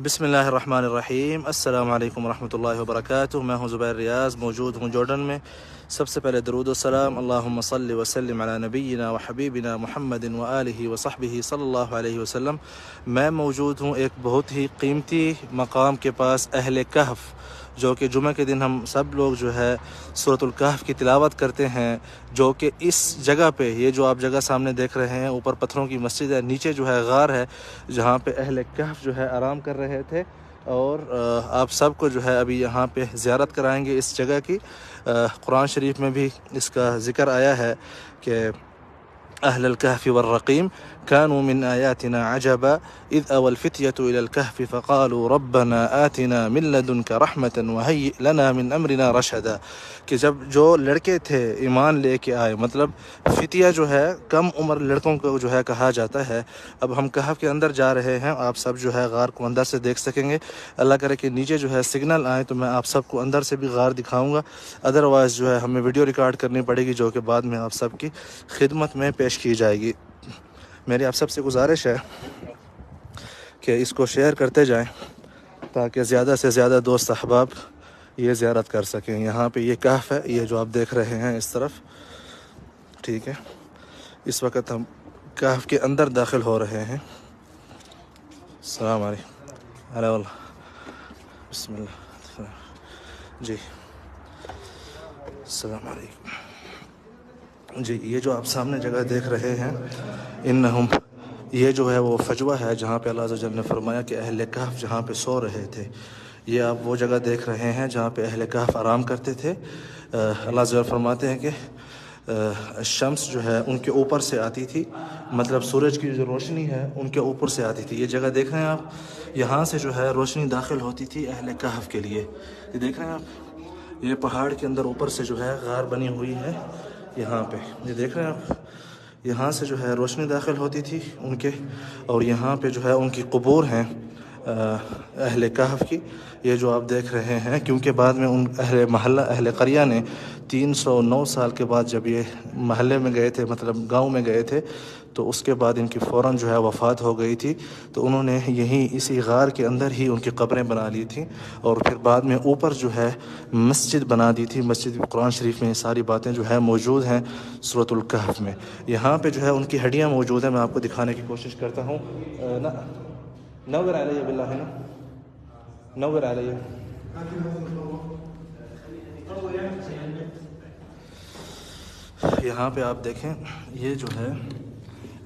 بسم اللہ الرحمن الرحیم۔ السلام علیکم ورحمۃ اللہ وبرکاتہ۔ میں ہوں زبیر ریاض، موجود ہوں جارڈن میں۔ سب سے پہلے درود و سلام اللہم صلی وسلم علی نبینا و حبیبنا محمد و آلہ و صحبہ صلی اللہ علیہ وسلم۔ میں موجود ہوں ایک بہت ہی قیمتی مقام کے پاس، اہل کہف، جو کہ جمعہ کے دن ہم سب لوگ جو ہے سورۃ الکہف کی تلاوت کرتے ہیں، جو کہ اس جگہ پہ، یہ جو آپ جگہ سامنے دیکھ رہے ہیں، اوپر پتھروں کی مسجد ہے، نیچے جو ہے غار ہے جہاں پہ اہل کہف جو ہے آرام کر رہے تھے، اور آپ سب کو جو ہے ابھی یہاں پہ زیارت کرائیں گے اس جگہ کی۔ قرآن شریف میں بھی اس کا ذکر آیا ہے کہ اہل الکہف والرقیم كانوا من آیاتنا عجبا اذ اوى الفتية الى الكهف فقالوا ربنا آتنا من لدنك رحمة وهيئ لنا من امرنا رشدا، کہ جب جو لڑکے تھے ایمان لے کے آئے، مطلب فتیہ جو ہے کم عمر لڑکوں کو جو ہے کہا جاتا ہے۔ اب ہم کہف کے اندر جا رہے ہیں، آپ سب جو ہے غار کو اندر سے دیکھ سکیں گے۔ اللہ کرے کہ نیچے جو ہے سگنل آئے تو میں آپ سب کو اندر سے بھی غار دکھاؤں گا، ادروائز جو ہے ہمیں ویڈیو ریکارڈ کرنی پڑے گی، جو کہ بعد میں آپ سب کی خدمت میں پیش کی جائے گی۔ میری آپ سب سے گزارش ہے کہ اس کو شیئر کرتے جائیں تاکہ زیادہ سے زیادہ دوست احباب یہ زیارت کر سکیں۔ یہاں پہ یہ کہف ہے، یہ جو آپ دیکھ رہے ہیں اس طرف، ٹھیک ہے۔ اس وقت ہم کہف کے اندر داخل ہو رہے ہیں۔ السلام علیکم۔ ہلا واللہ، بسم اللہ جی، السلام علیکم جی۔ یہ جو آپ سامنے جگہ دیکھ رہے ہیں، انہم، یہ جو ہے وہ فجوہ ہے جہاں پہ اللہ عز و جل نے فرمایا کہ اہل کہف جہاں پہ سو رہے تھے۔ یہ آپ وہ جگہ دیکھ رہے ہیں جہاں پہ اہل کہف آرام کرتے تھے۔ اللہ عز و جل فرماتے ہیں کہ شمس جو ہے ان کے اوپر سے آتی تھی، مطلب سورج کی جو روشنی ہے ان کے اوپر سے آتی تھی۔ یہ جگہ دیکھ رہے ہیں آپ، یہاں سے جو ہے روشنی داخل ہوتی تھی اہل کہف کے لیے۔ یہ دیکھ رہے ہیں آپ، یہ پہاڑ کے اندر اوپر سے جو ہے غار بنی ہوئی ہے یہاں پہ، یہ دیکھ رہے ہیں آپ، یہاں سے جو ہے روشنی داخل ہوتی تھی ان کے، اور یہاں پہ جو ہے ان کی قبور ہیں اہل کہف کی، یہ جو آپ دیکھ رہے ہیں۔ کیونکہ بعد میں ان اہل محلہ، اہل قریہ نے 309 سال کے بعد جب یہ محلے میں گئے تھے، مطلب گاؤں میں گئے تھے، تو اس کے بعد ان کی فوراً جو ہے وفات ہو گئی تھی، تو انہوں نے یہیں اسی غار کے اندر ہی ان کی قبریں بنا لی تھیں، اور پھر بعد میں اوپر جو ہے مسجد بنا دی تھی۔ مسجد قرآن شریف میں یہ ساری باتیں جو ہے موجود ہیں سورۃ الکہف میں۔ یہاں پہ جو ہے ان کی ہڈیاں موجود ہیں، میں آپ کو دکھانے کی کوشش کرتا ہوں۔ نور علیہ باللہ، نور علیہ، یہاں پہ آپ دیکھیں، یہ جو ہے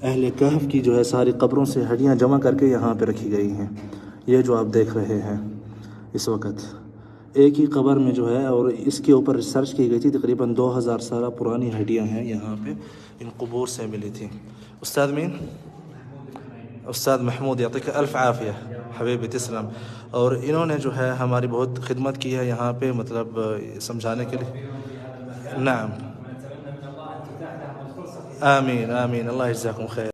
اہل کہف کی جو ہے ساری قبروں سے ہڈیاں جمع کر کے یہاں پہ رکھی گئی ہیں۔ یہ جو آپ دیکھ رہے ہیں اس وقت ایک ہی قبر میں جو ہے، اور اس کے اوپر ریسرچ کی گئی تھی، تقریباً 2000 سالہ پرانی ہڈیاں ہیں یہاں پہ، ان قبور سے ملی تھی۔ استاد مین؟ استاد محمود، یعطیک الف عافیہ حبیبی، تسلم۔ اور انہوں نے جو ہے ہماری بہت خدمت کی ہے یہاں پہ، مطلب سمجھانے کے لیے۔ نعم، آمین آمین، اللہ یجزاکم خیر۔